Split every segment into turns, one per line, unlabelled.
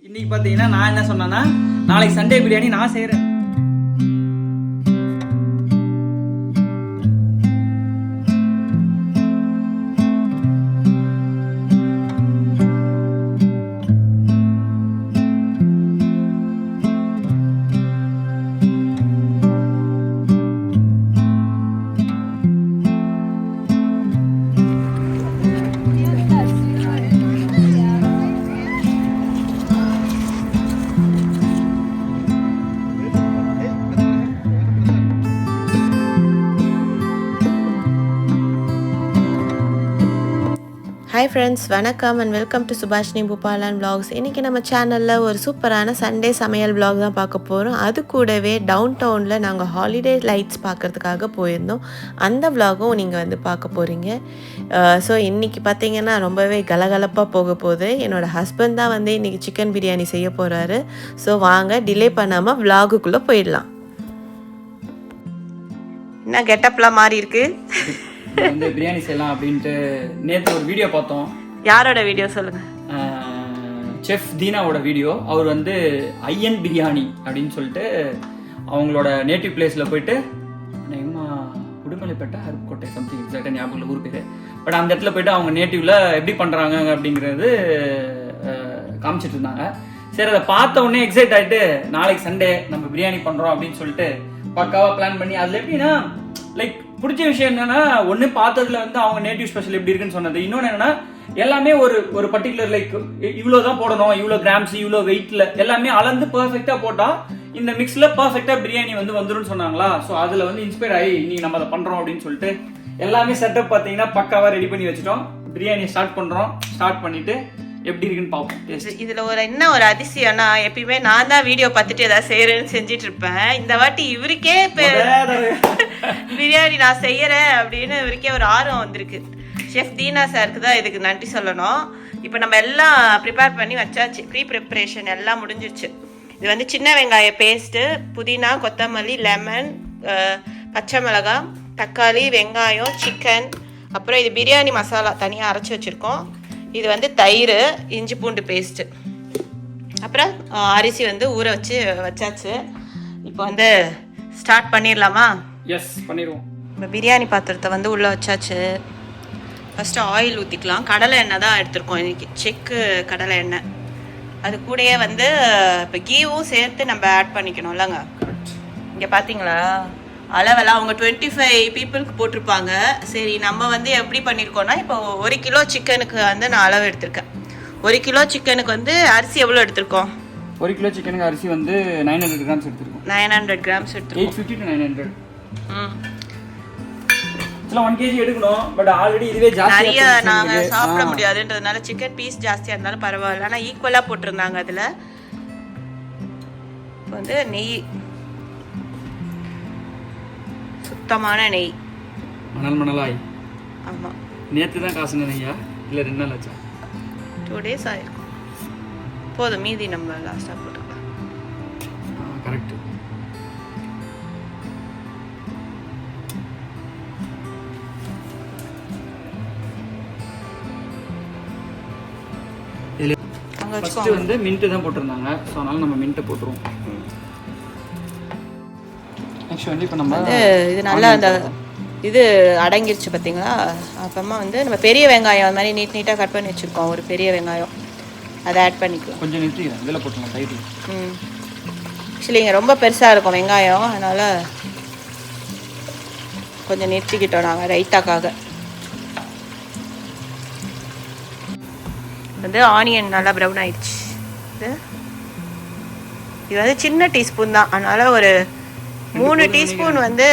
இன்னைக்கு பார்த்தீங்கன்னா நான் என்ன சொன்னேன்னா நாளைக்கு சண்டே பிரியாணி நான் செய்கிறேன்.
ஹாய் ஃப்ரெண்ட்ஸ், வணக்கம் and welcome to Subhashini Boopalan vlogs. இன்றைக்கி நம்ம சேனலில் ஒரு சூப்பரான சண்டே சமையல் vlog தான் பார்க்க போகிறோம். அது கூடவே டவுன் டவுனில் நாங்கள் ஹாலிடே லைட்ஸ் பார்க்குறதுக்காக போயிருந்தோம். அந்த vlogகும் நீங்கள் வந்து பார்க்க போகிறீங்க. ஸோ இன்றைக்கி பார்த்தீங்கன்னா ரொம்பவே கலகலப்பாக போக போகுது. என்னோடய ஹஸ்பண்ட் தான் வந்து இன்றைக்கி சிக்கன் பிரியாணி செய்ய போகிறாரு. ஸோ வாங்க டிலே பண்ணாமல் vlogக்குள்ளே போயிடலாம். என்ன கெட்டப்லாம் மாறி இருக்குது?
வந்து பிரியாணி செய்யலாம் அப்படின்ட்டு நேற்று ஒரு வீடியோ பார்த்தோம்.
யாரோட வீடியோ சொல்லுங்க?
Chef தீனாவோட video. அவர் வந்து ஐயன் பிரியாணி அப்படின்னு சொல்லிட்டு அவங்களோட நேட்டிவ் பிளேஸில் போயிட்டு உடுமலைப்பேட்டை அருப்புக்கோட்டை சம்திங் எக்ஸாக்டாக ஞாபகம் இல்லை ஊர் பேர். பட் அந்த இடத்துல போயிட்டு அவங்க நேட்டிவ்ல எப்படி பண்ணுறாங்க அப்படிங்கிறது காமிச்சிட்டு இருந்தாங்க. சரி, அதை பார்த்த உடனே எக்ஸைட் ஆகிட்டு நாளைக்கு சண்டே நம்ம பிரியாணி பண்ணுறோம் அப்படின்னு சொல்லிட்டு பக்காவாக பிளான் பண்ணி அதில் எப்படின்னா லைக் பிடிச்ச விஷயம் என்னன்னா, ஒன்று பார்த்ததுல வந்து அவங்க நேட்டிவ் ஸ்பெஷல் எப்படி இருக்குன்னு சொன்னது. இன்னொன்று என்னன்னா எல்லாமே ஒரு பர்டிகுலர் லைக் இவ்வளோ தான் போடணும், இவ்வளோ கிராம்ஸ், இவ்வளோ வெயிட்ல எல்லாமே அளந்து பர்ஃபெக்டா போட்டா இந்த மிக்ஸ்ல பர்ஃபெக்டா பிரியாணி வந்து வந்துடும் சொன்னாங்களா. ஸோ அதுல வந்து இன்ஸ்பயர் ஆகி இன்னைக்கு நம்ம அதை பண்றோம் அப்படின்னு சொல்லிட்டு எல்லாமே செட்டப் பார்த்தீங்கன்னா பக்காவா ரெடி பண்ணி வச்சுட்டோம். பிரியாணி ஸ்டார்ட் பண்ணிட்டு எப்படி இருக்குன்னு பார்ப்போம்.
இதுல என்ன ஒரு அதிசயம்னா, எப்பயுமே நான் தான் வீடியோ பார்த்துட்டு ஏதாவது செய்யறேன்னு செஞ்சுட்டு இருப்பேன். இந்த வாட்டி இவருக்கே பிரியாணி நான் செய்யறேன் அப்படின்னு இவருக்கே ஒரு ஆர்வம் வந்திருக்கு. ஷெஃப் தீனா சாருக்கு தான் இதுக்கு நன்றி சொல்லணும். இப்போ நம்ம எல்லாம் ப்ரிப்பேர் பண்ணி வச்சாச்சு. ப்ரிப்பரேஷன் எல்லாம் முடிஞ்சிருச்சு. இது வந்து சின்ன வெங்காய பேஸ்ட்டு, புதினா, கொத்தமல்லி, லெமன், பச்சை மிளகாய், தக்காளி, வெங்காயம், சிக்கன், அப்புறம் இது பிரியாணி மசாலா தனியாக அரைச்சி வச்சுருக்கோம். இது வந்து தயிர், இஞ்சி பூண்டு பேஸ்ட்டு, அப்புறம் அரிசி வந்து ஊற வச்சாச்சு. இப்போ வந்து ஸ்டார்ட் பண்ணிடலாமா?
எஸ், பண்ணிடுவோம்.
இப்போ பிரியாணி பாத்திரத்தை வந்து உள்ளே வச்சாச்சு. ஃபஸ்ட்டு ஆயில் ஊற்றிக்கலாம். கடலை எண்ணெய் தான் எடுத்துருக்கோம் இன்றைக்கி, செக்கு கடலை எண்ணெய். அது கூடயே வந்து இப்போ கீவும் சேர்த்து நம்ம ஆட் பண்ணிக்கணும் இல்லைங்க. இங்கே பார்த்தீங்களா அளவெல்லாம் அவங்க 25 பீப்புளுக்கு போட்டிருப்பாங்க. சரி, நம்ம வந்து எப்படி பண்ணியிருக்கோன்னா, இப்போ 1 கிலோ சிக்கனுக்கு வந்து நான் அளவு எடுத்திருக்கேன். 1 கிலோ சிக்கனுக்கு வந்து அரிசி எவ்வளோ எடுத்திருக்கோம்?
1 கிலோ சிக்கனுக்கு அரிசி வந்து 900 கிராம்ஸ் எடுத்திருக்கோம்.
900 கிராம்ஸ் எடுத்திருக்கோம்.
850 to 900. இதெல்லாம் 1 kg எடுக்கணும். பட் ஆல்ரெடி இதுவே ஜாஸ்தியா
நிறைய நாங்க சாப்பிட முடியாதுன்றதுனால சிக்கன் பீஸ் ஜாஸ்தியா இருந்தாலும் பரவாயில்ல. ஆனா ஈக்குவலா போட்டிருந்தாங்க. அதுல வந்து நெய், சுத்தமான நெய்,
மணலாய்.
ஆமா,
நேத்து தான் காசு நெய்யா இல்ல 2 நாள் ஆச்சா?
2 days ஆயிருக்கும். போதும், மீதி நம்ம லாஸ்டா போட்டுக்கலாம்.
கரெக்ட். ஃபர்ஸ்ட் வந்து மின்ட் தான் போட்டுருந்தாங்க. ஸோ அதனால நம்ம மின்ட்டை போட்டுருவோம். ஆக்சுவலி இப்போ நம்ம
இது நல்லா அந்த இது அடங்கிருச்சு பார்த்தீங்களா. அப்புறமா வந்து நம்ம பெரிய வெங்காயம் அது மாதிரி நீட்டாக கட் பண்ணி வச்சுருக்கோம். ஒரு பெரிய வெங்காயம் அதை ஆட் பண்ணிக்கலாம்.
கொஞ்சம் நிறுத்திக்கிறேன், இதில் போட்டுக்கலாம் சைடில்.
ஆக்சுவலி இங்கே ரொம்ப பெருசாக இருக்கும் வெங்காயம், அதனால் கொஞ்சம் நிறுத்திக்கிட்டோம் நாங்கள் ரைத்தாக்காக. வந்து ஆனியன் நல்லா ப்ரௌன் ஆயிடுச்சு. இது வந்து சின்ன டீஸ்பூன் தான், அதனால் ஒரு 3 டீஸ்பூன் வந்து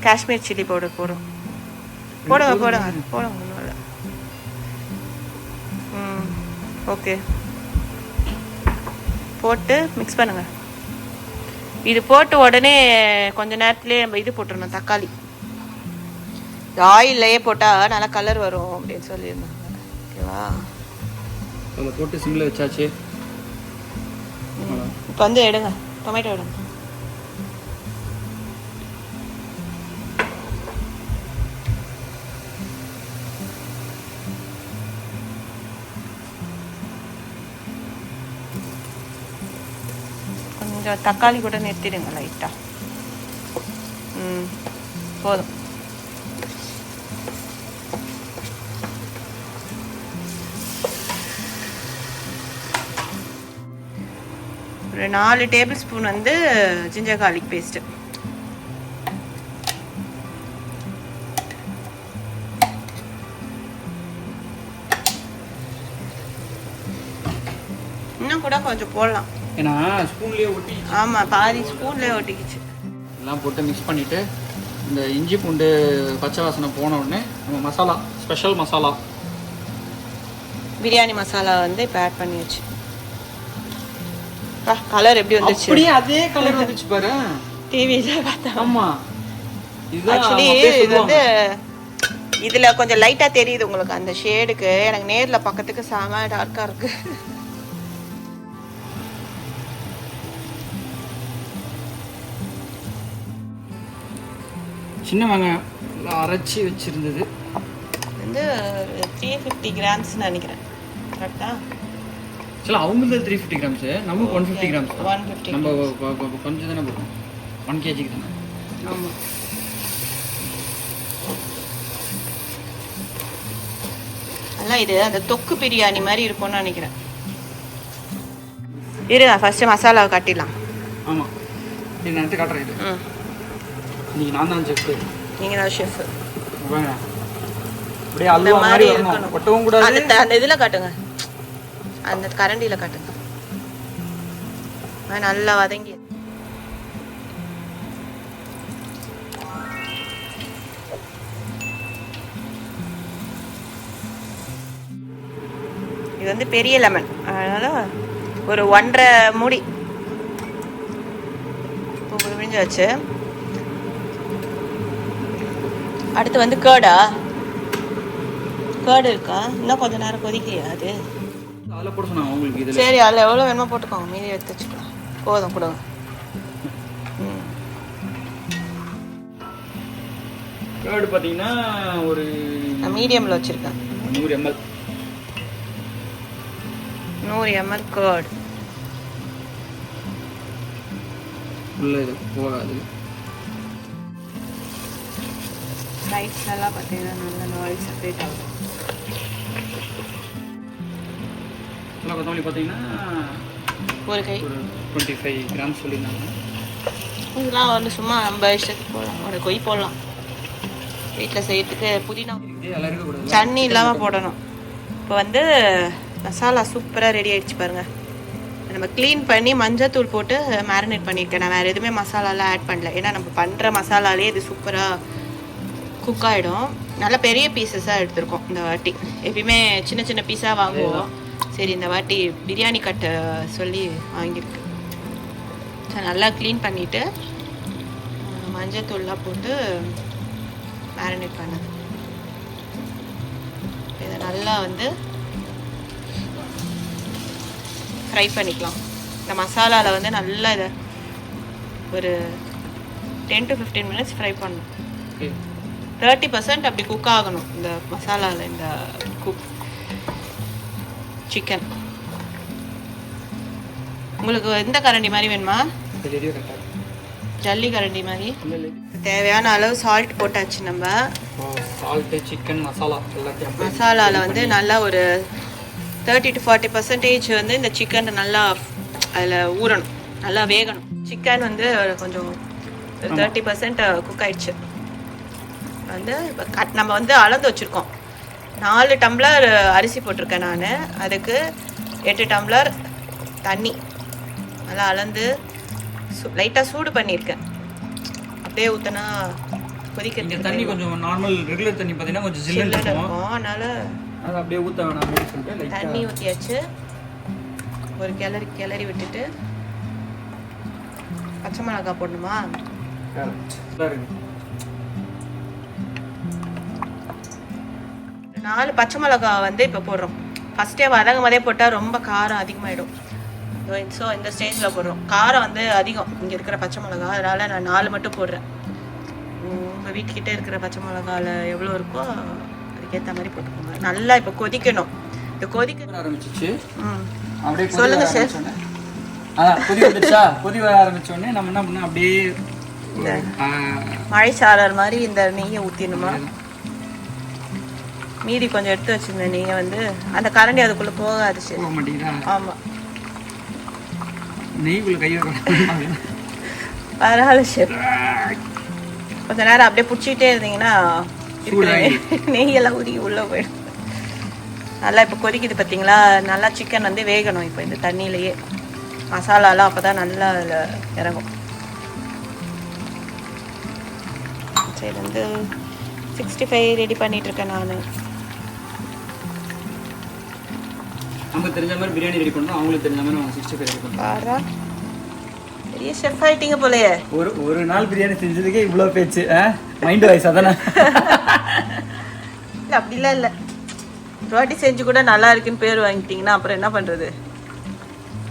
காஷ்மீர் சில்லி பவுடர் போடுங்க. ஓகே, போட்டு மிக்ஸ் பண்ணுங்க. இது போட்டு உடனே கொஞ்ச நேரத்துலேயே நம்ம இது போட்டுடணும், தக்காளி. ஆயில்லையே போட்டால் நல்லா கலர் வரும் அப்படின்னு சொல்லியிருந்தாங்க. ஓகேவா?
அதில் போட்டு சிம்மில் வச்சாச்சு.
இப்போ வந்து எடுங்க, டொமேட்டோ எடுங்க. கொஞ்சம் தக்காளி கூட நிறுத்திடுங்க லைட்டாக. போதும். ஒரு 4 டேபிள் ஸ்பூன் வந்து ஜிஞ்சர் கார்லிக் பேஸ்ட்டு. இன்னும் கூட கொஞ்சம் போடலாம்,
ஏன்னா ஸ்பூன்லேயே ஒட்டி.
ஆமாம், பாதி ஸ்பூன்லேயே ஒட்டிக்கிச்சு.
எல்லாம் போட்டு மிக்ஸ் பண்ணிவிட்டு இந்த இஞ்சி பூண்டு பச்சை வாசனை போன உடனே நம்ம மசாலா, ஸ்பெஷல் மசாலா
பிரியாணி மசாலா வந்து இப்போ ஆட் பண்ணியாச்சு. கலர் எப்படி வந்துச்சு?
அப்படியே அதே கலர் வந்துச்சு பாரு
டிவியில் பார்த்தா.
ஆமாம்,
ஆக்சுவலி இது வந்து இதில் கொஞ்சம் லைட்டாக தெரியுது உங்களுக்கு அந்த ஷேடுக்கு. எனக்கு நேரில் பக்கத்துக்கு செம டார்க்காக இருக்கு.
சின்ன வெங்காயம் அரைச்சி வச்சிருந்தது
வந்து 350 கிராம்ஸ்ன்னு நினைக்கிறேன். கரெக்டா?
சரி, அவங்களுக்கு 350 கிராம்ஸ், நமக்கு 150 கிராம்ஸ்.
150
நம்ம கொஞ்சம் தானே போடுறோம், 1 kg தானே.
ஆமாம். நல்லா இது அந்த தொக்கு பிரியாணி மாதிரி இருக்கும்னு நினைக்கிறேன். இருங்க, ஃபர்ஸ்ட் மசாலாவை காட்டிடலாம்.
ஆமாம், இது நான் காட்டுறேன். இது இன்னைக்கு நான் தான் செஃப்.
நீங்கள் தான் ஷெஃப்.
அப்படியே அல்வா மாதிரி வரணும், ஒட்டவும் கூடாது.
அந்த இதில் காட்டுங்க, அந்த கரண்டியில் காட்டுங்க. நல்லா வதங்கி இது வந்து பெரிய லெமன், அதனால ஒரு 1.5 மூடி உப்பு விழிஞ்சு வச்சு. அடுத்து வந்து கேர்டு இருக்கா? இன்னும் கொஞ்ச நேரம் கொதிக்கலையா அது?
அதில் போட சொன்னாங்க உங்களுக்கு. இதில்
சரி, அதில் எவ்வளோ வேணுமோ போட்டுக்கோங்க, மீதி எடுத்து வச்சுக்கலாம். போதும், கொடுங்க.
கேர்டு பார்த்தீங்கன்னா ஒரு
மீடியமில் வச்சுருக்கேன்.
100 ml.
100 ml curd.
உள்ள இது போகாது.
ரைஸ் நல்லா பார்த்தீங்கன்னா நல்லா ஆயில் செப்பரேட் ஆகும்.
கொத்தமல்லி பார்த்தீங்கன்னா
ஒரு கை
25 கிராம்ஸ் சொல்லியிருந்தாங்க.
இதெல்லாம் வந்து சும்மா நம்ம இஷ்டத்துக்கு போடலாம், ஒரு கொய் போடலாம். வீட்டில் செய்யறதுக்கு புதினா சட்னி இல்லாமல் போடணும். இப்போ வந்து மசாலா சூப்பராக ரெடி ஆகிடுச்சு பாருங்கள். நம்ம க்ளீன் பண்ணி மஞ்சத்தூள் போட்டு மேரினேட் பண்ணியிருக்கேன். நான் வேறு எதுவுமே மசாலாலாம் ஆட் பண்ணல, ஏன்னா நம்ம பண்ணுற மசாலாலே இது சூப்பராக குக் ஆகிடும். நல்லா பெரிய பீசஸாக எடுத்துருக்கோம் இந்த வாட்டி. எப்பயுமே சின்ன சின்ன பீஸாக வாங்குவோம். சரி, இந்த வாட்டி பிரியாணி கட்டை சொல்லி வாங்கியிருக்கு. சரி, நல்லா க்ளீன் பண்ணிவிட்டு மஞ்சத்தூள்லாம் போட்டு மேரினேட் பண்ணது. இதை நல்லா வந்து ஃப்ரை பண்ணிக்கலாம். இந்த மசாலாவில் வந்து நல்லா இதை ஒரு 10 to 15 minutes ஃப்ரை பண்ணணும். 30% அப்படி குக் ஆகணும் இந்த மசாலாவில். இந்த குக் சிக்கன் உங்களுக்கு எந்த கரண்டி மாதிரி வேணுமா? ஜல்லி கரண்டி மாதிரி. தேவையான அளவு சால்ட் போட்டாச்சு. நம்ம
சால்ட்டு, சிக்கன் மசாலா எல்லாத்தையும்
மசாலாவில் வந்து நல்லா ஒரு 30 to 40% வந்து இந்த சிக்கன் நல்லா அதில் ஊறணும், நல்லா வேகணும். சிக்கன் வந்து கொஞ்சம் 30% குக் ஆயிடுச்சு. வந்து நம்ம வந்து அளந்து வச்சுருக்கோம். 4 டம்ளர் அரிசி போட்டிருக்கேன் நான். அதுக்கு 8 டம்ளர் தண்ணி நல்லா அளந்து லைட்டாக சூடு பண்ணியிருக்கேன். அப்படியே ஊற்றினா கொதிக்கிறது.
தண்ணி கொஞ்சம் நார்மல் ரெகுலர் தண்ணி பார்த்தீங்கன்னா கொஞ்சம் ஜில்லுன்னு இருக்கும்.
அதனால்
அதை அப்படியே ஊற்ற வேணாம் அப்படின்னு சொல்லிட்டு
தண்ணி ஊற்றியாச்சு. ஒரு கிளறி விட்டுட்டு பச்சை மிளகாய் போடணுமா? 4 பச்சை மிளகா வந்து இப்போ போடுறோம். ஃபஸ்ட்டே வதங்கும் போதே போட்டால் ரொம்ப காரம் அதிகமாகிடும். ஸோ இந்த ஸ்டேஜில் போடுறோம். காரம் வந்து அதிகம் இங்கே இருக்கிற பச்சை மிளகா, அதனால் நான் 4 மட்டும் போடுறேன். உங்கள் வீட்டுக்கிட்டே இருக்கிற பச்சை மிளகாவில் எவ்வளோ இருக்கோ அதுக்கேற்ற மாதிரி போட்டுக்கோங்க. நல்லா இப்போ கொதிக்கணும். இந்த கொதிக்க
ஆரம்பிச்சிச்சு.
சொல்லுங்கள் சார்.
அதான் கொதி வந்துச்சா, கொதி வர ஆரம்பிச்ச உடனே நம்ம என்ன பண்ணோம், அப்படியே
மழைச்சாரல் மாதிரி இந்த நெய்யை ஊற்றிடணுமா. மீதி கொஞ்சம் எடுத்து வச்சிருந்தேன் நெய்யை வந்து அந்த கரண்டி அதுக்குள்ளே போகாது. சரி
போக மாட்டேங்குதா?
ஆமாம்,
நெய்க்குள்ள கையை
பரவாயில்ல ஷெஃப். கொஞ்ச நேரம் அப்படியே பிடிச்சிக்கிட்டே இருந்தீங்கன்னா நெய்யெல்லாம் உருகி உள்ளே போயிடும். நல்லா இப்போ கொதிக்குது பார்த்தீங்களா. நல்லா சிக்கன் வந்து வேகணும் இப்போ இந்த தண்ணியிலையே. மசாலாலாம் அப்போ தான் நல்லா அதில் இறங்கும். சரி வந்து 65 ரெடி பண்ணிகிட்ருக்கேன் நான்.
நமக்கு தெரிஞ்ச மாதிரி பிரியாணி ரெடி பண்ணணும், அவங்களுக்கு தெரிஞ்ச மாதிரி அவங்க 65 ரெடி பண்ணணும்.
பாரா பெரிய ஷெஃப் ஆகிட்டீங்க போலையே.
ஒரு நாள் பிரியாணி செஞ்சதுக்கே இவ்வளோ பேச்சு. மைண்ட் வாய்ஸ் அதானே?
இல்லை அப்படிலாம் இல்லை. ஒரு வாட்டி செஞ்சு கூட நல்லா இருக்குன்னு பேர் வாங்கிட்டீங்கன்னா அப்புறம் என்ன பண்ணுறது?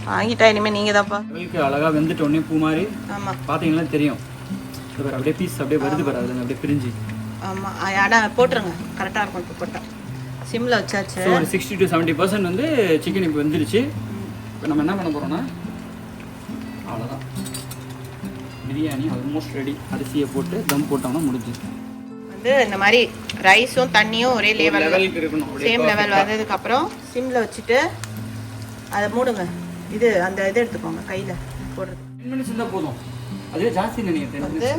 வாங்கிட்டா இனிமேல் நீங்கள் தான்ப்பா.
அவளுக்கு அழகாக வெந்துட்டு உடனே பூ மாதிரி.
ஆமாம்,
பார்த்தீங்கன்னா தெரியும். அப்படியே பீஸ் அப்படியே வருது பாரு, அதுல அப்படியே பிரிஞ்சு.
ஆமாம், ஆனால் போட்டுருங்க, கரெக்டாக இருக்கும். இப்போ போட்டால் சிம்மில் வச்சாச்சு.
ஒரு 60 to 70% வந்து சிக்கன் இப்போ வந்துருச்சு. இப்போ நம்ம என்ன பண்ண போகிறோம்னா, அவ்வளோதான், பிரியாணி ஆல்மோஸ்ட் ரெடி. அரிசியை போட்டு தம் போட்டோம்னா முடிஞ்சு.
வந்து இந்த மாதிரி ரைஸும் தண்ணியும் ஒரே
லெவலுக்கு இருக்கணும்.
சேம் லெவல் வந்ததுக்கப்புறம் சிம்மில் வச்சுட்டு அதை மூடுங்க. இது அந்த இது எடுத்துக்கோங்க கையில் போடுறது.
10 minutes இருந்தால் போதும். அதுவே ஜாஸ்தி நினைக்கிறேன்.
வந்து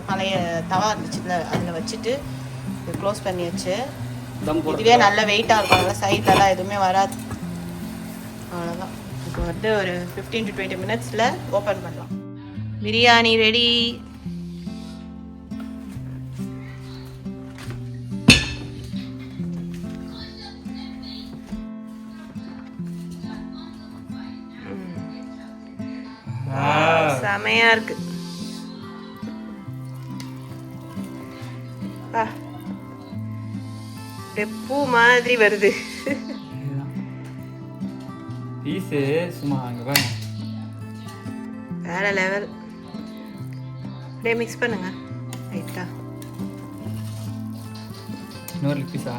பழைய தவா இருந்துச்சுல அதில் வச்சுட்டு க்ளோஸ் பண்ணி வச்சு
தம் போட்டு
இதுவே நல்ல வெயிட்டாக இருக்கும். அதெல்லாம் சைட்லலாம் எதுவுமே வராது. அவ்வளோதான். இப்போ வந்து ஒரு 15 to 20 minutes ஓப்பன் பண்ணலாம். பிரியாணி ரெடி. செமையா இருக்கு. பூ மாதிரி வருது.
பீஸு சும்மா அங்கே பாருங்க,
வேற லெவல். அப்படியே மிக்ஸ் பண்ணுங்க ரைட்டா.
இன்னொரு பீஸா?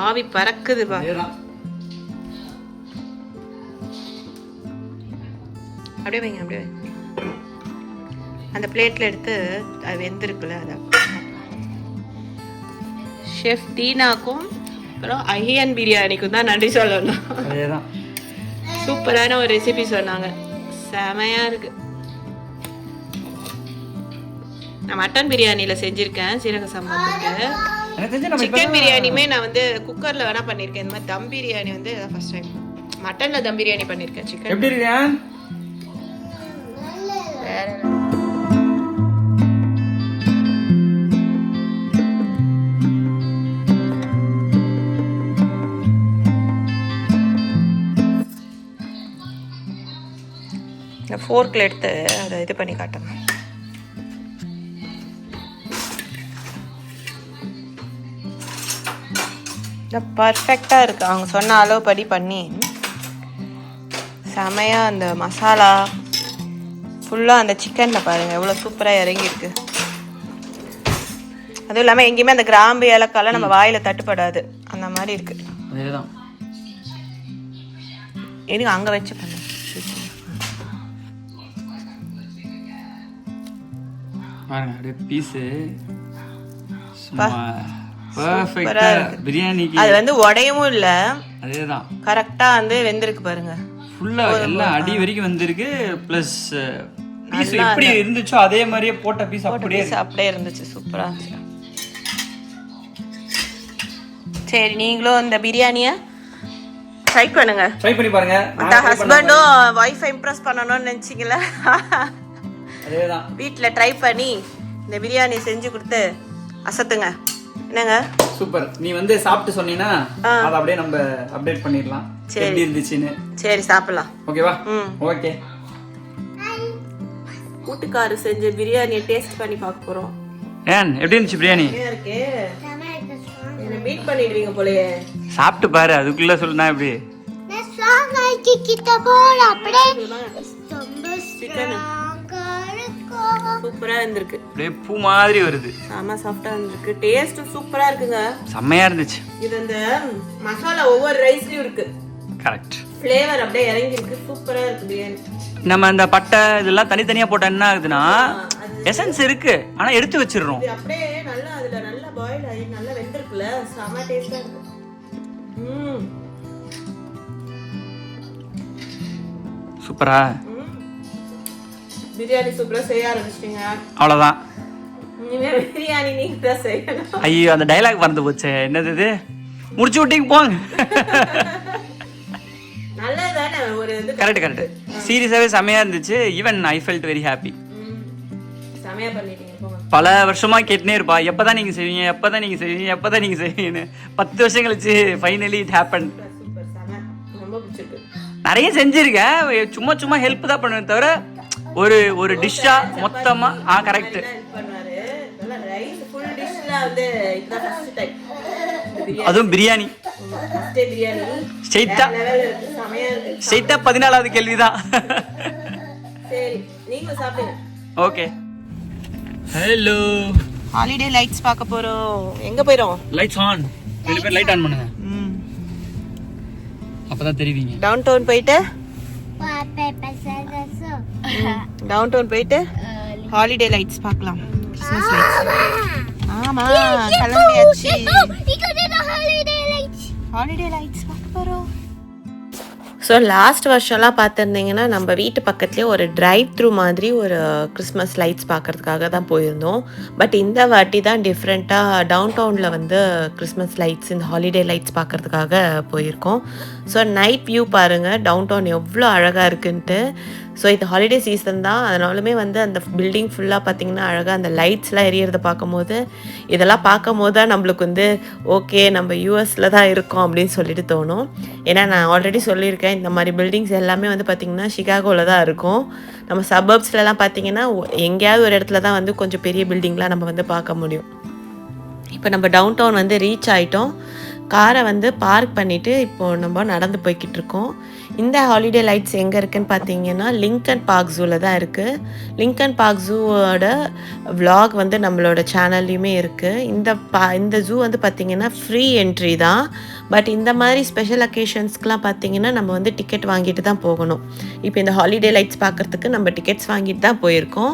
ஆவி பறக்குதுப்பா. அப்படியே வைங்க, அப்படியே வைங்க. அந்த பிளேட்ல எடுத்து அது வெந்திருக்குல்ல அதான். ஷெஃப் தீனாக்கும் அப்புறம் அஹியன் பிரியாணிக்கும் தான் நன்றி சொல்லணும்.
அதேதான்,
சூப்பரான ஒரு ரெசிபி சொன்னாங்க. செமையா இருக்கு. நான் மட்டன் பிரியாணியில் செஞ்சுருக்கேன் சீரக சம்பளத்துக்கு. சிக்கன் பிரியாணியுமே நான் வந்து குக்கரில் வேணா பண்ணியிருக்கேன். இந்த மாதிரி தம் பிரியாணி வந்து ஃபர்ஸ்ட் டைம். மட்டனில் தம் பிரியாணி பண்ணியிருக்கேன். சிக்கன்
எப்படி இருக்கேன்?
வேற இந்த ஃபோர்க்கில் எடுத்து அதை இது பண்ணி காட்டணும். பர்ஃபெக்டாக இருக்குது. அவங்க சொன்ன அளவுப்படி பண்ணி செமையாக அந்த மசாலா ஃபுல்லாக அந்த சிக்கனில் பாருங்கள் எவ்வளோ சூப்பராக இறங்கியிருக்கு. அதுவும் இல்லாமல் எங்கேயுமே அந்த கிராம்பு ஏலக்காயெல்லாம் நம்ம வாயில் தட்டுப்படாது. அந்த மாதிரி இருக்குது.
அதேதான்.
எதுங்க அங்கே வச்சு பண்ணு.
பாருங்க அப்படியே பீஸு பர்ஃபெக்ட்டா பிரியாணிக்கு.
அது வந்து உடையவும் இல்ல.
அதேதான்,
கரெக்டா வந்து வெந்திருக்கு பாருங்க.
ஃபுல்லா எல்லாம் அடி வரைக்கும் வந்திருக்கு. பிளஸ் பீஸ் எப்படி இருந்துச்சோ அதே மாதிரியே போட்ட பீஸ் அப்படியே
இருந்துச்சு. சூப்பரா இருந்துச்சு. சரி, நீங்களும் இந்த பிரியாணியை ட்ரை பண்ணுங்க.
ட்ரை பண்ணி பாருங்க.
அந்த ஹஸ்பண்டும் வைஃபை இம்ப்ரெஸ் பண்ணணும்னு நினைச்சீங்களா?
அதேதான்,
வீட்டில் ட்ரை பண்ணி இந்த பிரியாணி செஞ்சு கொடுத்து அசத்துங்க. என்னங்க
சூப்பர். நீ வந்து சாப்பிட்டு சொன்னீங்கன்னா அதை அப்படியே நம்ம அப்டேட் பண்ணிடலாம் எப்படி இருந்துச்சுன்னு.
சரி, சாப்பிடலாம்.
ஓகேவா? ஓகே.
கூட்டுக்காரு செஞ்ச பிரியாணியை டேஸ்ட் பண்ணி பார்க்க போறோம்.
ஏன் எப்படி இருந்துச்சு பிரியாணி?
இருக்கு. என்ன பீட் பண்ணிடுவீங்க போலயே.
சாப்பிட்டு பாரு, அதுக்குள்ள சொல்லுனா எப்படி?
நான் ஸ்ட்ராங் ஆக்கி கிட்ட போற அப்படியே ரொம்ப
சிக்கன்
ஸ்ட்ராங்கா இருக்கும்.
சூப்பரா இருந்திருக்கு.
அப்படியே பூ மாதிரி வருது.
ஆமா சாஃப்டா இருந்திருக்கு. டேஸ்டும் சூப்பரா இருக்குங்க.
செம்மையா இருந்துச்சு.
இது அந்த மசாலா ஒவ்வொரு ரைஸ்லயும் இருக்கு.
கரெக்ட்.
ஃப்ளேவர் அப்படியே இறங்கி இருக்கு. சூப்பரா இருக்கு பிரியாணி.
நம்ம அந்த பட்டை இதெல்லாம் தனித்தனியா போட்டா என்ன ஆகுதுன்னா எசன்ஸ் இருக்கு ஆனா எடுத்து வச்சிடுறோம்.
இது அப்படியே நல்லா அதுல நல்லா பாயில் ஆகி நல்லா வெந்திருக்குல. செம டேஸ்டா இருக்கு.
சூப்பரா.
பிரியாணி சூப்பரா செய்ய ஆரம்பிச்சிட்டீங்க.
அவ்வளவுதான்.
பிரியாணி நீங்க தான் செய்யணும்.
ஐயோ அந்த டைலாக் மறந்து போச்சே. என்னது இது? முடிச்சு விட்டீங்க போங்க.
நல்லதானே ஒரு இது.
கரெக்ட். சீரியஸாவே செமையா இருந்துச்சு. Even I felt very happy.
செமையா பண்ணிட்டீங்க போங்க.
பல வருஷமா கேட்டுனே இருப்பா, எப்பதான் நீங்க செய்வீங்க, எப்பதான் நீங்க செய்வீங்க, எப்பதான் நீங்க செய்வீங்கன்னு. 10 வருஷம் கழிச்சு ஃபைனலி இட் ஹேப்பன்.
சூப்பர் செம. ரொம்ப பிடிச்சிருக்கு.
நிறைய செஞ்சிருக்கேன். சும்மா ஹெல்ப் தான் பண்ணுவேன் தவிர ஒரு டிஷ்ஷா மொத்தமா கரெக்ட். அதுவும் பிரியாணி. ஸ்ட்ரெயிட்டா 14வது கேள்விதான். ஓகே. ஹலோ.
ஹாலிடே லைட்ஸ் பார்க்க போறோம். எங்க போறோம்?
Lights on. ரெண்டு பேர் லைட் ஆன் பண்ணுங்க. அப்பதான் தெரிவிங்க.
டவுன் டவுன் போயிட்டு ஹாலிடே லைட்ஸ் பார்க்கலாம். Christmas lights. ஆமா கிளம்பியாச்சு. ஹாலிடே லைட்ஸ் பார்க்க போறோம். ஸோ லாஸ்ட் வருஷம்லாம் பார்த்துருந்தீங்கன்னா நம்ம வீட்டு பக்கத்துலேயே ஒரு டிரைவ் த்ரூ மாதிரி ஒரு கிறிஸ்மஸ் லைட்ஸ் பார்க்குறதுக்காக தான் போயிருந்தோம். பட் இந்த வாட்டி தான் டிஃப்ரெண்ட்டாக டவுன் டவுனில் வந்து கிறிஸ்மஸ் லைட்ஸ் இந்த ஹாலிடே லைட்ஸ் பார்க்குறதுக்காக போயிருக்கோம். ஸோ நைட் வியூ பாருங்கள் டவுன் டவுன் எவ்வளோ அழகாக இருக்குன்ட்டு. ஸோ இது ஹாலிடே சீசன் தான், அதனாலுமே வந்து அந்த பில்டிங் ஃபுல்லாக பார்த்திங்கன்னா அழகாக அந்த லைட்ஸ்லாம் எரியறதை பார்க்கும்போது இதெல்லாம் பார்க்கும்போது தான் நம்மளுக்கு வந்து ஓகே நம்ம யூஎஸில் தான் இருக்கோம் அப்படின்னு சொல்லிட்டு தோணும். ஏன்னா நான் ஆல்ரெடி சொல்லியிருக்கேன் இந்த மாதிரி பில்டிங்ஸ் எல்லாமே வந்து பார்த்திங்கன்னா சிகாகோவில் தான் இருக்கும். நம்ம சபர்ப்ஸ்லலாம் பார்த்திங்கன்னா எங்கேயாவது ஒரு இடத்துல தான் வந்து கொஞ்சம் பெரிய பில்டிங்லாம் நம்ம வந்து பார்க்க முடியும். இப்போ நம்ம டவுன் டவுன் வந்து ரீச் ஆகிட்டோம். காரை வந்து பார்க் பண்ணிவிட்டு இப்போது நம்ம நடந்து போய்கிட்டு இருக்கோம். இந்த ஹாலிடே லைட்ஸ் எங்கே இருக்குதுன்னு பார்த்தீங்கன்னா லிங்கன் பார்க் ஜூவில் தான் இருக்குது. லிங்கன் பார்க் ஜூவோட vlog வந்து நம்மளோட சேனல்லையுமே இருக்குது. இந்த ஜூ வந்து பார்த்திங்கன்னா ஃப்ரீ என்ட்ரி தான். பட் இந்த மாதிரி ஸ்பெஷல் அக்கேஷன்ஸ்க்கெலாம் பார்த்திங்கன்னா நம்ம வந்து டிக்கெட் வாங்கிட்டு தான் போகணும். இப்போ இந்த ஹாலிடே லைட்ஸ் பார்க்குறதுக்கு நம்ம டிக்கெட்ஸ் வாங்கிட்டு தான் போயிருக்கோம்.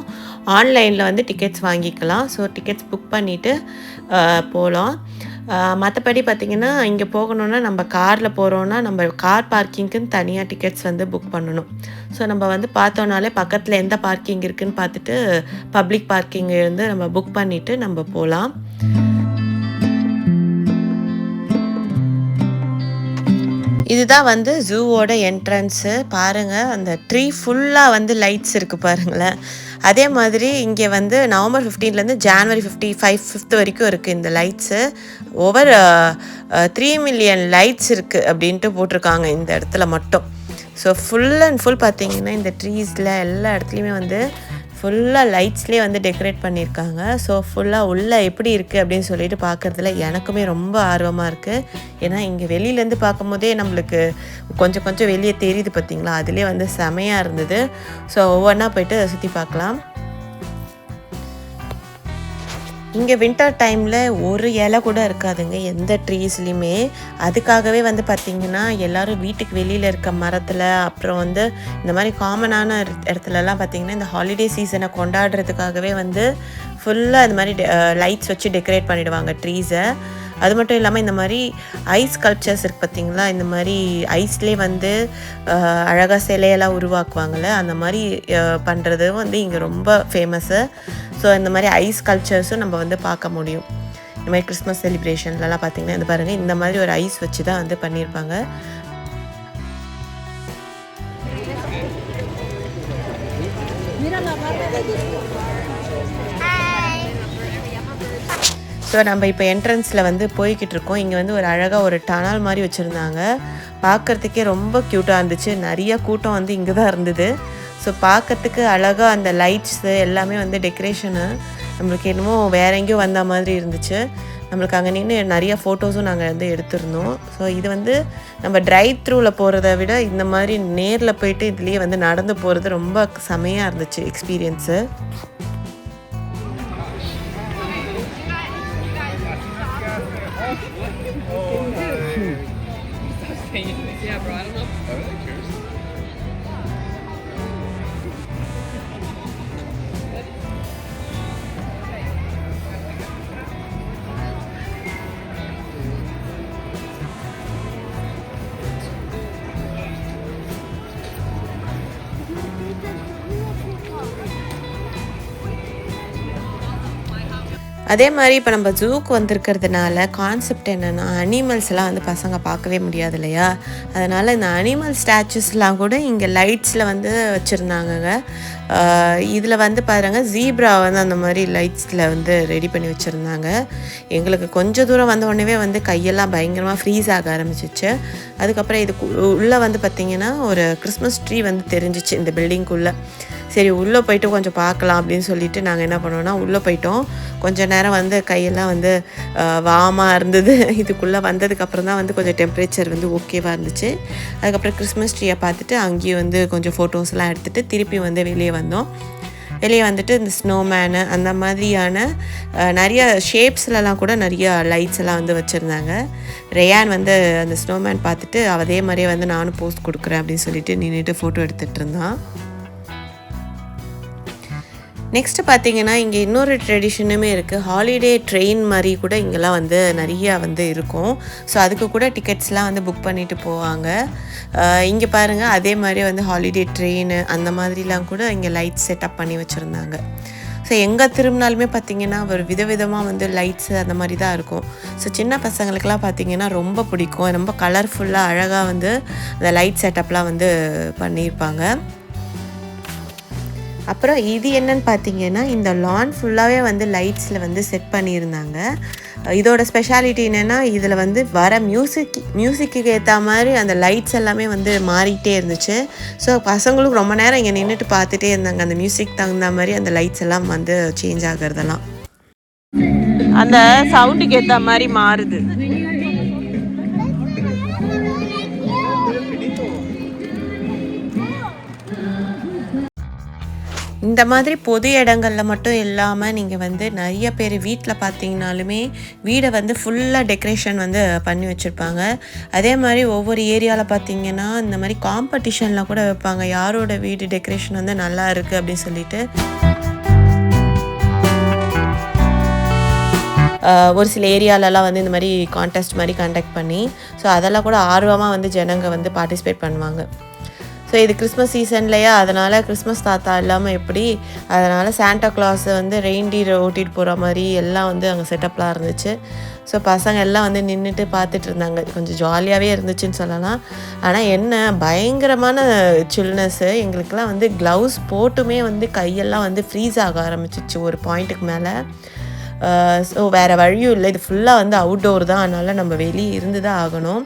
ஆன்லைனில் வந்து டிக்கெட்ஸ் வாங்கிக்கலாம். ஸோ டிக்கெட்ஸ் புக் பண்ணிவிட்டு போகலாம். மற்றபடி பார்த்திங்கன்னா இங்கே போகணுன்னா நம்ம காரில் போகிறோன்னா நம்ம கார் பார்க்கிங்க்குன்னு தனியாக டிக்கெட்ஸ் வந்து புக் பண்ணணும். ஸோ நம்ம வந்து பார்த்தோன்னாலே பக்கத்தில் எந்த பார்க்கிங் இருக்குதுன்னு பார்த்துட்டு பப்ளிக் பார்க்கிங் வந்து நம்ம புக் பண்ணிவிட்டு நம்ம போகலாம். இதுதான் வந்து ஜூவோட என்ட்ரன்ஸு. பாருங்கள் அந்த ட்ரீ ஃபுல்லாக வந்து லைட்ஸ் இருக்குது பாருங்களேன். அதே மாதிரி இங்கே வந்து நவம்பர் 15லேருந்து ஜான்வரி 5 வரைக்கும் இருக்குது இந்த லைட்ஸு. ஓவர் 3 மில்லியன் லைட்ஸ் இருக்குது அப்படின்ட்டு போட்டிருக்காங்க இந்த இடத்துல மட்டும். ஸோ ஃபுல் அண்ட் ஃபுல் பார்த்திங்கன்னா இந்த ட்ரீஸில் எல்லா இடத்துலையுமே வந்து ஃபுல்லாக லைட்ஸ்லேயே வந்து டெக்கரேட் பண்ணியிருக்காங்க. ஸோ ஃபுல்லாக உள்ளே எப்படி இருக்குது அப்படின்னு சொல்லிட்டு பார்க்குறதுல எனக்குமே ரொம்ப ஆர்வமாக இருக்குது. ஏன்னா இங்கே வெளியிலேருந்து பார்க்கும்போதே நம்மளுக்கு கொஞ்சம் வெளியே தெரியுது பார்த்திங்களா, அதுலேயே வந்து செமையாக இருந்தது. ஸோ ஒவ்வொன்றா போய்ட்டு சுற்றி பார்க்கலாம். இங்கே வின்டர் டைமில் ஒரு இலை கூட இருக்காதுங்க எந்த ட்ரீஸ்லையுமே. அதுக்காகவே வந்து பார்த்திங்கன்னா எல்லோரும் வீட்டுக்கு வெளியில் இருக்க மரத்தில் அப்புறம் வந்து இந்த மாதிரி காமனான இடத்துலலாம் பார்த்திங்கன்னா இந்த ஹாலிடே சீசனை கொண்டாடுறதுக்காகவே வந்து ஃபுல்லாக இந்த மாதிரி லைட்ஸ் வச்சு டெக்கரேட் பண்ணிவிடுவாங்க ட்ரீஸை. அது மட்டும் இல்லாமல் இந்த மாதிரி ஐஸ் ஸ்கல்ப்சர்ஸ் இருக்குது பார்த்திங்களா, இந்த மாதிரி ஐஸ்லேயே வந்து அழகாக சிலையெல்லாம் உருவாக்குவாங்கள்ல, அந்த மாதிரி பண்ணுறது வந்து இங்கே ரொம்ப ஃபேமஸ்ஸு. ஸோ இந்த மாதிரி ஐஸ் ஸ்கல்ப்சர்ஸும் நம்ம வந்து பார்க்க முடியும். இந்த மாதிரி கிறிஸ்மஸ் செலிப்ரேஷன்லலாம் பார்த்திங்கன்னா இந்த பாருங்கள் இந்த மாதிரி ஒரு ஐஸ் வச்சு தான் வந்து பண்ணியிருப்பாங்க. ஸோ நம்ம இப்போ என்ட்ரன்ஸில் வந்து போய்கிட்டு இருக்கோம். இங்கே வந்து ஒரு அழகாக ஒரு டனல் மாதிரி வச்சுருந்தாங்க. பார்க்குறதுக்கே ரொம்ப க்யூட்டாக இருந்துச்சு. நிறைய கூட்டம் வந்து இங்கே தான் இருந்தது. ஸோ பார்க்கறதுக்கு அழகாக அந்த லைட்ஸு எல்லாமே வந்து டெக்கரேஷனு நம்மளுக்கு என்னமோ வேற எங்கேயோ வந்த மாதிரி இருந்துச்சு. நம்மளுக்கு அங்கே நின்று நிறைய ஃபோட்டோஸும் நாங்கள் வந்து எடுத்திருந்தோம். ஸோ இது வந்து நம்ம டிரைவ் த்ரூவில் போகிறத விட இந்த மாதிரி நேரில் போயிட்டு இதுலேயே வந்து நடந்து போகிறது ரொம்ப செமையாக இருந்துச்சு experience.
Yeah, bro, I don't know.
I'm really curious.
அதே மாதிரி இப்போ நம்ம ஜூக்கு வந்திருக்கிறதுனால கான்செப்ட் என்னென்னா அனிமல்ஸ்லாம் வந்து பசங்க பார்க்கவே முடியாது இல்லையா, அதனால் இந்த அனிமல் ஸ்டாச்சுஸ்லாம் கூட இங்கே லைட்ஸில் வந்து வச்சுருந்தாங்கங்க. இதில் வந்து பாருங்க ஜீப்ரா வந்து அந்த மாதிரி லைட்ஸில் வந்து ரெடி பண்ணி வச்சுருந்தாங்க. எங்களுக்கு கொஞ்சம் தூரம் வந்த உடனே வந்து கையெல்லாம் பயங்கரமாக ஃப்ரீஸ் ஆக ஆரம்பிச்சிச்சு. அதுக்கப்புறம் இது உள்ளே வந்து பார்த்திங்கன்னா ஒரு கிறிஸ்மஸ் ட்ரீ வந்து தெரிஞ்சிச்சு இந்த பில்டிங்குள்ளே. சரி உள்ளே போய்ட்டு கொஞ்சம் பார்க்கலாம் அப்படின்னு சொல்லிட்டு நாங்கள் என்ன பண்ணோன்னா உள்ளே போயிட்டோம். கொஞ்சம் நேரம் வந்து கையெல்லாம் வந்து வாமாக இருந்தது. இதுக்குள்ளே வந்ததுக்கப்புறம் தான் வந்து கொஞ்சம் டெம்பரேச்சர் வந்து ஓகேவாக இருந்துச்சு. அதுக்கப்புறம் கிறிஸ்மஸ் ட்ரீயை பார்த்துட்டு அங்கேயும் வந்து கொஞ்சம் ஃபோட்டோஸ்லாம் எடுத்துகிட்டு திருப்பி வந்து வெளியே வந்தோம். வெளியே வந்துட்டு இந்த ஸ்னோமேனு அந்த மாதிரியான நிறைய ஷேப்ஸ்லலாம் கூட நிறைய லைட்ஸ் எல்லாம் வந்து வச்சுருந்தாங்க. ரேயான் வந்து அந்த ஸ்னோமேன் பார்த்துட்டு அதே மாதிரியே வந்து நானும் போஸ்ட் கொடுக்குறேன் அப்படின்னு சொல்லிட்டு நின்றுட்டு ஃபோட்டோ எடுத்துகிட்டு இருந்தான். நெக்ஸ்ட்டு பார்த்திங்கன்னா இங்கே இன்னொரு ட்ரெடிஷனுமே இருக்குது. ஹாலிடே ட்ரெயின் மாதிரி கூட இங்கெல்லாம் வந்து நிறையா வந்து இருக்கும். ஸோ அதுக்கு கூட டிக்கெட்ஸ்லாம் வந்து புக் பண்ணிவிட்டு போவாங்க. இங்கே பாருங்கள் அதே மாதிரி வந்து ஹாலிடே ட்ரெயின் அந்த மாதிரிலாம் கூட இங்கே லைட் செட்டப் பண்ணி வச்சுருந்தாங்க. ஸோ எங்கே திரும்பினாலுமே பார்த்திங்கன்னா ஒரு விதவிதமாக வந்து லைட்ஸு அந்த மாதிரி தான் இருக்கும். ஸோ சின்ன பசங்களுக்கெல்லாம் பார்த்திங்கன்னா ரொம்ப பிடிக்கும். ரொம்ப கலர்ஃபுல்லாக அழகாக வந்து அந்த லைட் செட்டப்லாம் வந்து பண்ணியிருப்பாங்க. அப்புறம் இது என்னன்னு பார்த்தீங்கன்னா இந்த லான் ஃபுல்லாகவே வந்து லைட்ஸில் வந்து செட் பண்ணியிருந்தாங்க. இதோட ஸ்பெஷாலிட்டி என்னென்னா இதில் வந்து வர மியூசிக்கு ஏற்ற மாதிரி அந்த லைட்ஸ் எல்லாமே வந்து மாறிக்கிட்டே இருந்துச்சு. ஸோ பசங்களும் ரொம்ப நேரம் இங்கே நின்றுட்டு பார்த்துட்டே இருந்தாங்க. அந்த மியூசிக் தகுந்த மாதிரி அந்த லைட்ஸ் எல்லாம் வந்து சேஞ்ச் ஆகிறதெல்லாம் அந்த சவுண்டுக்கு ஏற்ற மாதிரி மாறுது. இந்த மாதிரி பொது இடங்களில் மட்டும் இல்லாமல் நீங்கள் வந்து நிறைய பேர் வீட்டில் பார்த்தீங்கனாலுமே வீடை வந்து ஃபுல்லாக டெக்கரேஷன் வந்து பண்ணி வச்சுருப்பாங்க. அதே மாதிரி ஒவ்வொரு ஏரியாவில் பார்த்தீங்கன்னா இந்த மாதிரி காம்படிஷன்லாம் கூட வைப்பாங்க, யாரோட வீடு டெக்கரேஷன் வந்து நல்லா இருக்குது அப்படின்னு சொல்லிட்டு. ஒரு சில ஏரியாலலாம் வந்து இந்த மாதிரி கான்டெஸ்ட் மாதிரி கண்டக்ட் பண்ணி ஸோ அதெல்லாம் கூட ஆர்வமாக வந்து ஜனங்க வந்து பார்ட்டிசிபேட் பண்ணுவாங்க. ஸோ இது கிறிஸ்மஸ் சீசன்லையா, அதனால் கிறிஸ்மஸ் தாத்தா இல்லாமல் எப்படி, அதனால் சாண்டா கிளாஸை வந்து ரெயின்டீரை ஓட்டிகிட்டு போகிற மாதிரி எல்லாம் வந்து அங்கே செட்டப்லாம் இருந்துச்சு. ஸோ பசங்க எல்லாம் வந்து நின்றுட்டு பார்த்துட்டு இருந்தாங்க. கொஞ்சம் ஜாலியாகவே இருந்துச்சுன்னு சொல்லலாம். ஆனால் என்ன பயங்கரமான சில்னஸ்ஸு, எங்களுக்கெல்லாம் வந்து க்ளவுஸ் போட்டுமே வந்து கையெல்லாம் வந்து ஃப்ரீஸ் ஆக ஆரம்பிச்சிச்சு ஒரு பாயிண்ட்டுக்கு மேலே. ஸோ வேறு வழியும் இல்லை, இது ஃபுல்லாக வந்து அவுட்டோர் தான், அதனால் நம்ம வெளியே இருந்து தான் ஆகணும்.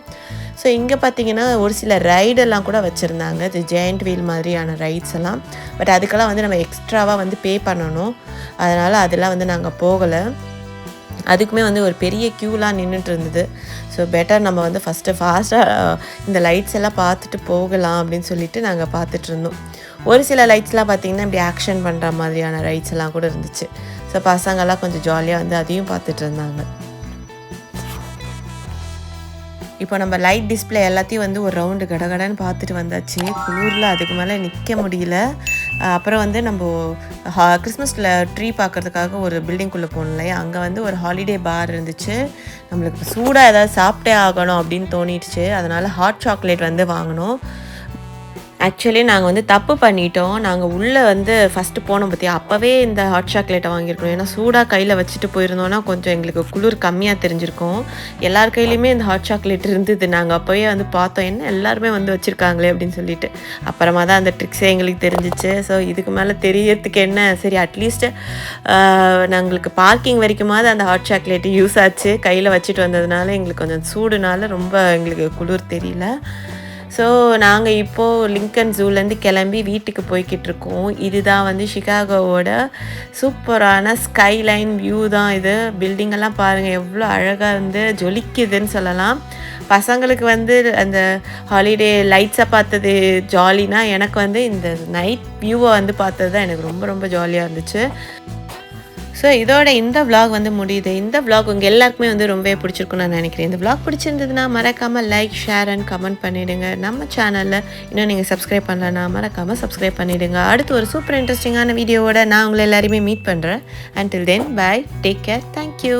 ஸோ இங்கே பார்த்தீங்கன்னா ஒரு சில ரைடெல்லாம் கூட வச்சுருந்தாங்க, இது ஜெயண்ட் வீல் மாதிரியான ரைட்ஸ் எல்லாம். பட் அதுக்கெல்லாம் வந்து நம்ம எக்ஸ்ட்ராவாக வந்து பே பண்ணணும், அதனால் அதெல்லாம் வந்து நாங்கள் போகலை. அதுக்குமே வந்து ஒரு பெரிய க்யூலாம் நின்றுட்டு இருந்தது. ஸோ பெட்டர் நம்ம வந்து ஃபாஸ்ட்டாக இந்த லைட்ஸ் எல்லாம் பார்த்துட்டு போகலாம் அப்படின்னு சொல்லிட்டு நாங்கள் பார்த்துட்டு இருந்தோம். ஒரு சில லைட்ஸ்லாம் பார்த்திங்கன்னா இப்படி ஆக்ஷன் பண்ணுற மாதிரியான ரைட்ஸ் எல்லாம் கூட இருந்துச்சு. ஸோ பசங்கள்லாம் கொஞ்சம் ஜாலியாக வந்து அதையும் பார்த்துட்டு இருந்தாங்க. இப்போ நம்ம லைட் டிஸ்பிளே எல்லாத்தையும் வந்து ஒரு ரவுண்டு கடகடன்னு பார்த்துட்டு வந்தாச்சு. குளிரில் அதுக்கு மேலே நிற்க முடியல. அப்புறம் வந்து நம்ம கிறிஸ்மஸில் ட்ரீ பார்க்குறதுக்காக ஒரு பில்டிங்குள்ளே போகணும் இல்லையா, அங்கே வந்து ஒரு ஹாலிடே பார் இருந்துச்சு. நம்மளுக்கு சூடாக ஏதாவது சாப்பிட்டே ஆகணும் அப்படின்னு தோணிடுச்சு, அதனால் ஹாட் சாக்லேட் வந்து வாங்கினோம். ஆக்சுவலி நாங்கள் வந்து தப்பு பண்ணிட்டோம். நாங்கள் உள்ளே வந்து ஃபஸ்ட்டு போனோம் பார்த்தியா, அப்போவே இந்த ஹாட் சாக்லேட்டை வாங்கியிருக்கணும். ஏன்னா சூடாக கையில் வச்சுட்டு போயிருந்தோன்னா கொஞ்சம் எங்களுக்கு குளிர் கம்மியாக தெரிஞ்சிருக்கும். எல்லார் கையிலையுமே இந்த ஹாட் சாக்லேட் இருந்தது. நாங்கள் அப்போவே வந்து பார்த்தோம், என்ன எல்லாருமே வந்து வச்சுருக்காங்களே அப்படின்னு சொல்லிட்டு. அப்புறமா தான் அந்த ட்ரிக்ஸே எங்களுக்கு தெரிஞ்சிச்சு. ஸோ இதுக்கு மேலே தெரியறதுக்கு என்ன, சரி அட்லீஸ்ட்டு நாங்களுக்கு பார்க்கிங் வரைக்குமாவது அந்த ஹாட் சாக்லேட்டு யூஸ் ஆச்சு. கையில் வச்சுட்டு வந்ததுனால எங்களுக்கு கொஞ்சம் சூடுனால ரொம்ப எங்களுக்கு குளிர் தெரியல. ஸோ நாங்கள் இப்போது லிங்கன் ஜூலேருந்து கிளம்பி வீட்டுக்கு போய்கிட்டு இருக்கோம். இதுதான் வந்து சிகாகோவோட சூப்பரான ஸ்கைலைன் வியூ தான் இது. பில்டிங்கெல்லாம் பாருங்கள் எவ்வளோ அழகாக வந்து ஜொலிக்குதுன்னு சொல்லலாம். பசங்களுக்கு வந்து அந்த ஹாலிடே லைட்ஸை பார்த்தது ஜாலினா, எனக்கு வந்து இந்த நைட் வியூவை வந்து பார்த்தது தான் எனக்கு ரொம்ப ரொம்ப ஜாலியாக இருந்துச்சு. ஸோ இதோட இந்த vlog வந்து முடியுது. இந்த vlog உங்கள் எல்லாருக்குமே வந்து ரொம்பவே பிடிச்சிருக்குன்னு நான் நினைக்கிறேன். இந்த vlog பிடிச்சிருந்ததுன்னா மறக்காமல் லைக், ஷேர் அண்ட் கமெண்ட் பண்ணிவிடுங்க. நம்ம சேனலில் இன்னும் நீங்கள் சப்ஸ்கிரைப் பண்ணலன்னா மறக்காமல் சப்ஸ்கிரைப் பண்ணிவிடுங்க. அடுத்து ஒரு சூப்பர் இன்ட்ரெஸ்டிங்கான வீடியோவோட நான் உங்களை எல்லாரையுமே மீட் பண்ணுறேன். Until then, bye, take care, thank you.